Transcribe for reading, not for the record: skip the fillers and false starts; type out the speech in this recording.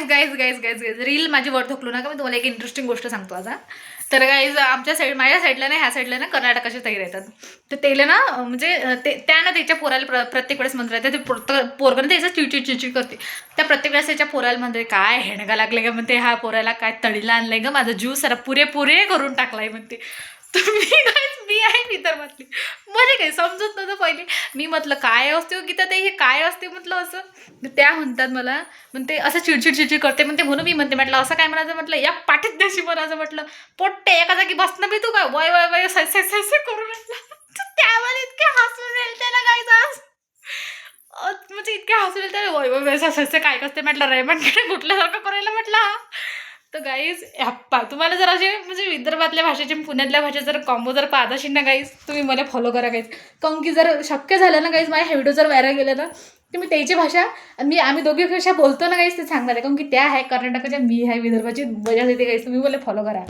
Guys reel माझी वर थकलू नका. मी तुम्हाला एक इंटरेस्टिंग गोष्ट सांगतो आज. तर गाईज माझ्या साईडला ना, ह्या साईडला ना कर्नाटकाचे तैर येतात. तर तेले ना म्हणजे त्या ना त्याच्या पोराला प्रत्येक वेळेस म्हणत राहते. ते पोरगं त्याचं चिडचिड करते. त्या प्रत्येक वेळेस त्याच्या पोराला म्हणते काय हेणगा लागले ग म्हणते, हा पोराला काय तळीला आणलंय ग, माझा जीव सारा पुरे करून टाकलाय म्हणते. तर मी आहे विदर्भातली, मला काही समजत नव्हतं पहिले. मी म्हटलं काय असते गीता ते, हे काय असते म्हटलं असं. त्या म्हणतात मला म्हणते असं चिडचिड करते म्हणते, म्हणून मी म्हणते म्हटलं असं काय म्हणायचं म्हटलं, या पाठीत देशी म्हणायचं म्हटलं, पोट्टे एका जागी बसणं बी तू काय वय वय वय सै करून त्यामध्ये इतके हसून येईल त्याला काय म्हणजे इतके हसून येईल त्याला, वय वय सै काय कसते म्हटलं रेमंड कुठल्यासारखं करायला म्हटलं. तर गाईज हप्पा तुम्हाला जर असे म्हणजे विदर्भातल्या भाषेचे पुण्यातल्या भाषेत जर कॉम्बो जर पाहत असेल ना गाईज, तुम्ही मला फॉलो करा गाईज. काऊन की जर शक्य झालं ना गाईज, माझ्या हे व्हिडिओ जर व्हायरल गेले ना, तर मी त्याची भाषा आम्ही दोघी भाषा बोलतो ना गाईज, ते सांगणार आहे. काऊन की त्या आहे कर्नाटकाच्या, मी आहे विदर्भाची, मजा येते गाईज. तुम्ही मला फॉलो करा.